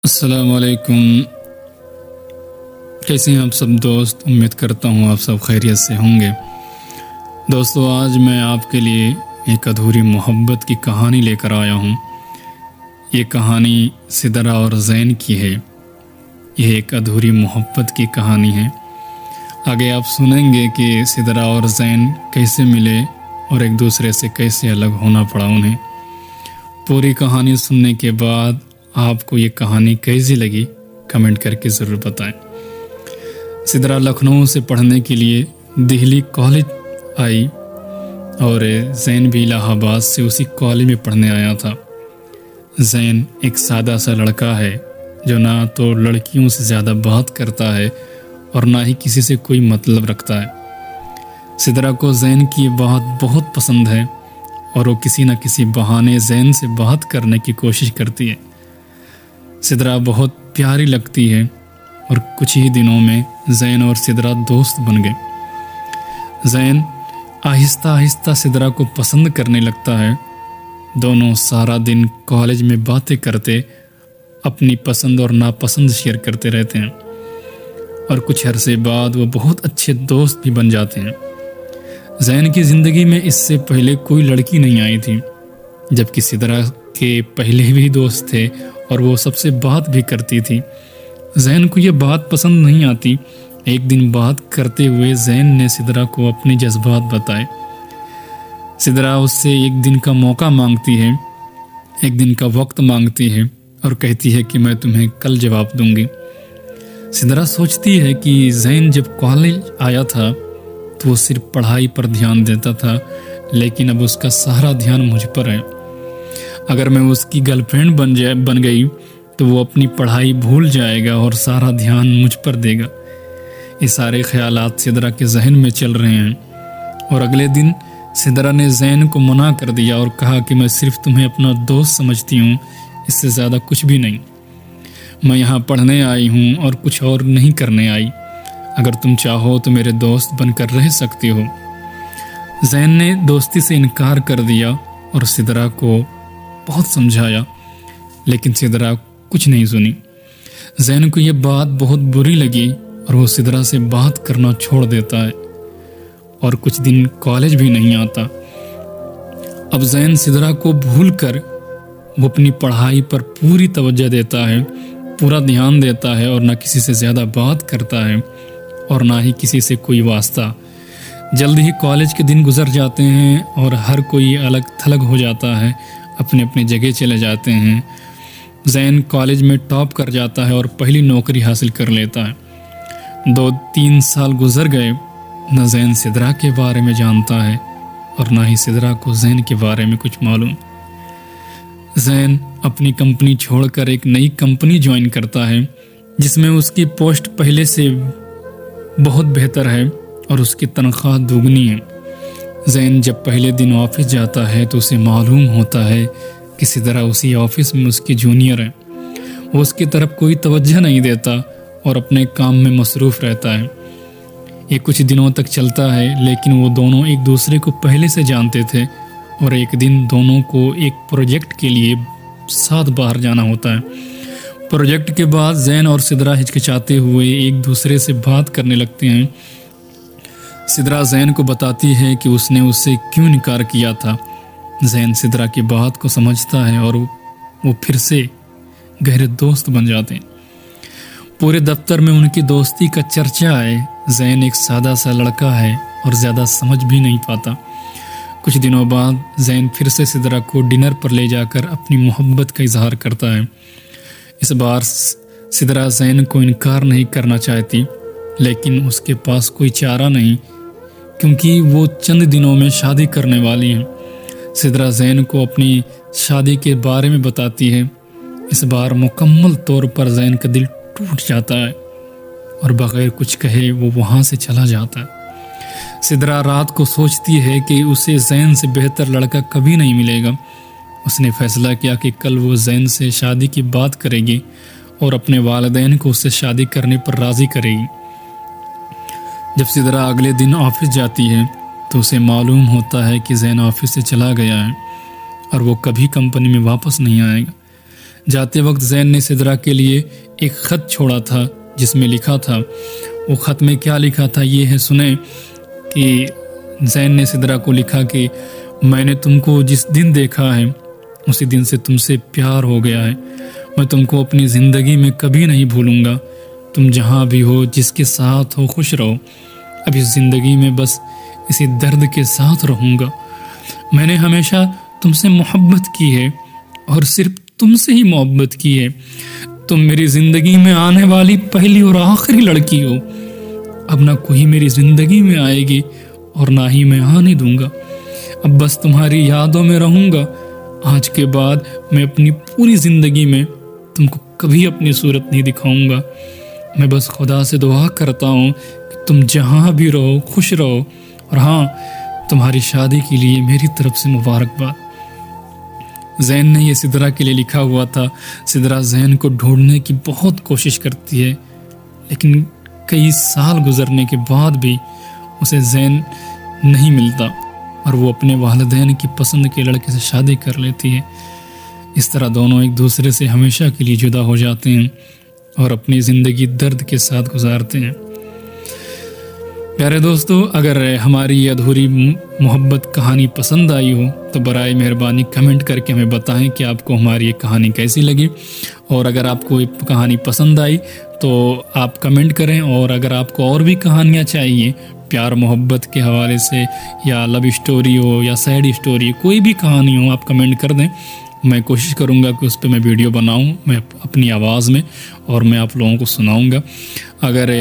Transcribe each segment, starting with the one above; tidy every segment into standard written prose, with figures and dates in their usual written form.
अस्सलाम वालेकुम। कैसे हैं आप सब दोस्त? उम्मीद करता हूँ आप सब खैरियत से होंगे। दोस्तों, आज मैं आपके लिए एक अधूरी मोहब्बत की कहानी लेकर आया हूँ। ये कहानी सिदरा और ज़ैन की है। यह एक अधूरी मोहब्बत की कहानी है। आगे आप सुनेंगे कि सिदरा और ज़ैन कैसे मिले और एक दूसरे से कैसे अलग होना पड़ा उन्हें। पूरी कहानी सुनने के बाद आपको ये कहानी कैसी लगी कमेंट करके ज़रूर बताएं। सिदरा लखनऊ से पढ़ने के लिए दिल्ली कॉलेज आई और ज़ैन भी इलाहाबाद से उसी कॉलेज में पढ़ने आया था। ज़ैन एक सादा सा लड़का है जो ना तो लड़कियों से ज़्यादा बात करता है और ना ही किसी से कोई मतलब रखता है। सिदरा को ज़ैन की बात बहुत पसंद है और वो किसी न किसी बहाने ज़ैन से बात करने की कोशिश करती है। सिदरा बहुत प्यारी लगती है और कुछ ही दिनों में ज़ैन और सिदरा दोस्त बन गए। ज़ैन आहिस्ता आहिस्ता सिदरा को पसंद करने लगता है। दोनों सारा दिन कॉलेज में बातें करते, अपनी पसंद और नापसंद शेयर करते रहते हैं और कुछ अरसे बाद वो बहुत अच्छे दोस्त भी बन जाते हैं। ज़ैन की ज़िंदगी में इससे पहले कोई लड़की नहीं आई थी, जबकि सिदरा के पहले भी दोस्त थे और वो सबसे बात भी करती थी। ज़ैन को ये बात पसंद नहीं आती। एक दिन बात करते हुए ज़ैन ने सिदरा को अपने जज्बात बताए। सिदरा उससे एक दिन का मौका मांगती है, एक दिन का वक्त मांगती है और कहती है कि मैं तुम्हें कल जवाब दूंगी। सिदरा सोचती है कि ज़ैन जब कॉलेज आया था तो वो सिर्फ पढ़ाई पर ध्यान देता था, लेकिन अब उसका सारा ध्यान मुझ पर है। अगर मैं उसकी गर्लफ्रेंड बन गई तो वो अपनी पढ़ाई भूल जाएगा और सारा ध्यान मुझ पर देगा। ये सारे ख्यालात सिदरा के जहन में चल रहे हैं और अगले दिन सिदरा ने ज़ैन को मना कर दिया और कहा कि मैं सिर्फ तुम्हें अपना दोस्त समझती हूँ, इससे ज़्यादा कुछ भी नहीं। मैं यहाँ पढ़ने आई हूँ और कुछ और नहीं करने आई। अगर तुम चाहो तो मेरे दोस्त बनकर रह सकती हो। ज़ैन ने दोस्ती से इनकार कर दिया और सिदरा को बहुत समझाया, लेकिन सिदरा कुछ नहीं सुनी। ज़ैन को यह बात बहुत बुरी लगी और वो सिदरा से बात करना छोड़ देता है और कुछ दिन कॉलेज भी नहीं आता। अब ज़ैन सिदरा को भूलकर वो अपनी पढ़ाई पर पूरी तवज्जो देता है, पूरा ध्यान देता है और ना किसी से ज़्यादा बात करता है और ना ही किसी से कोई वास्ता। जल्द ही कॉलेज के दिन गुजर जाते हैं और हर कोई अलग थलग हो जाता है, अपने अपने जगह चले जाते हैं। ज़ैन कॉलेज में टॉप कर जाता है और पहली नौकरी हासिल कर लेता है। 2-3 साल गुजर गए, न ज़ैन सिदरा के बारे में जानता है और ना ही सिदरा को ज़ैन के बारे में कुछ मालूम। ज़ैन अपनी कंपनी छोड़कर एक नई कंपनी ज्वाइन करता है जिसमें उसकी पोस्ट पहले से बहुत बेहतर है और उसकी तनख्वाह दुगनी है। ज़ैन जब पहले दिन ऑफिस जाता है तो उसे मालूम होता है कि सिदरा उसी ऑफिस में उसकी जूनियर है। वो उसकी तरफ कोई तवज्जो नहीं देता और अपने काम में मसरूफ़ रहता है। ये कुछ दिनों तक चलता है, लेकिन वो दोनों एक दूसरे को पहले से जानते थे और एक दिन दोनों को एक प्रोजेक्ट के लिए साथ बाहर जाना होता है। प्रोजेक्ट के बाद ज़ैन और सिदरा हिचकिचाते हुए एक दूसरे से बात करने लगते हैं। सिदरा ज़ैन को बताती है कि उसने उससे क्यों इनकार किया था। ज़ैन सिदरा की बात को समझता है और वो फिर से गहरे दोस्त बन जाते हैं। पूरे दफ्तर में उनकी दोस्ती का चर्चा है। ज़ैन एक सादा सा लड़का है और ज़्यादा समझ भी नहीं पाता। कुछ दिनों बाद ज़ैन फिर से सिदरा को डिनर पर ले जाकर अपनी मोहब्बत का इजहार करता है। इस बार सिदरा ज़ैन को इनकार नहीं करना चाहती, लेकिन उसके पास कोई चारा नहीं क्योंकि वो चंद दिनों में शादी करने वाली हैं। सिदरा ज़ैन को अपनी शादी के बारे में बताती है। इस बार मुकम्मल तौर पर ज़ैन का दिल टूट जाता है और बगैर कुछ कहे वो वहाँ से चला जाता है। सिदरा रात को सोचती है कि उसे ज़ैन से बेहतर लड़का कभी नहीं मिलेगा। उसने फैसला किया कि कल वो ज़ैन से शादी की बात करेगी और अपने वालिदैन को उससे शादी करने पर राज़ी करेगी। जब सिदरा अगले दिन ऑफिस जाती है तो उसे मालूम होता है कि ज़ैन ऑफिस से चला गया है और वो कभी कंपनी में वापस नहीं आएगा। जाते वक्त ज़ैन ने सिदरा के लिए एक ख़त छोड़ा था जिसमें लिखा था, वो ख़त में क्या लिखा था ये है, सुने कि ज़ैन ने सिदरा को लिखा कि मैंने तुमको जिस दिन देखा है उसी दिन से तुमसे प्यार हो गया है। मैं तुमको अपनी ज़िंदगी में कभी नहीं भूलूंगा। तुम जहाँ भी हो, जिसके साथ हो, खुश रहो। अब इस ज़िंदगी में बस इसी दर्द के साथ रहूँगा। मैंने हमेशा तुमसे मोहब्बत की है और सिर्फ तुमसे ही मोहब्बत की है। तुम मेरी ज़िंदगी में आने वाली पहली और आखिरी लड़की हो। अब ना कोई मेरी ज़िंदगी में आएगी और ना ही मैं आने दूंगा। अब बस तुम्हारी यादों में रहूँगा। आज के बाद मैं अपनी पूरी ज़िंदगी में तुमको कभी अपनी सूरत नहीं दिखाऊंगा। मैं बस खुदा से दुआ करता हूँ कि तुम जहाँ भी रहो खुश रहो। और हाँ, तुम्हारी शादी के लिए मेरी तरफ से मुबारकबाद। ज़ैन ने ये सिदरा के लिए लिखा हुआ था। सिदरा ज़ैन को ढूंढने की बहुत कोशिश करती है, लेकिन कई साल गुजरने के बाद भी उसे ज़ैन नहीं मिलता और वो अपने वालिदैन की पसंद के लड़के से शादी कर लेती है। इस तरह दोनों एक दूसरे से हमेशा के लिए जुदा हो जाते हैं और अपनी ज़िंदगी दर्द के साथ गुजारते हैं। प्यारे दोस्तों, अगर हमारी ये अधूरी मोहब्बत कहानी पसंद आई हो तो बराए मेहरबानी कमेंट करके हमें बताएं कि आपको हमारी ये कहानी कैसी लगी। और अगर आपको ये कहानी पसंद आई तो आप कमेंट करें। और अगर आपको और भी कहानियाँ चाहिए प्यार मोहब्बत के हवाले से, या लव स्टोरी हो या सैड स्टोरी, कोई भी कहानी हो, आप कमेंट कर दें। मैं कोशिश करूँगा कि उस पर मैं वीडियो बनाऊँ मैं अपनी आवाज़ में, और मैं आप लोगों को सुनाऊँगा। अगर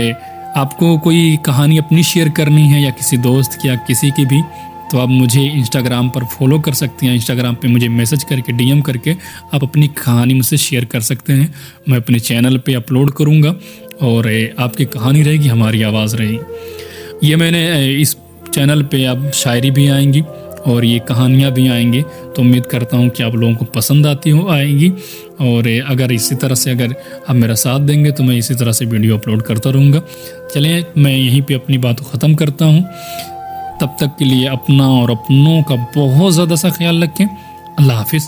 आपको कोई कहानी अपनी शेयर करनी है या किसी दोस्त की या किसी की भी, तो आप मुझे इंस्टाग्राम पर फॉलो कर सकती हैं। इंस्टाग्राम पे मुझे मैसेज करके DM करके आप अपनी कहानी मुझसे शेयर कर सकते हैं। मैं अपने चैनल पे अपलोड करूँगा और आपकी कहानी रहेगी, हमारी आवाज़ रहेगी। ये मैंने इस चैनल पे अब शायरी भी आएंगी और ये कहानियाँ भी आएंगी, तो उम्मीद करता हूँ कि आप लोगों को पसंद आएंगी। और अगर इसी तरह से अगर आप मेरा साथ देंगे तो मैं इसी तरह से वीडियो अपलोड करता रहूँगा। चलें, मैं यहीं पे अपनी बात को ख़त्म करता हूँ। तब तक के लिए अपना और अपनों का बहुत ज़्यादा सा ख्याल रखें। अल्लाह हाफिज़।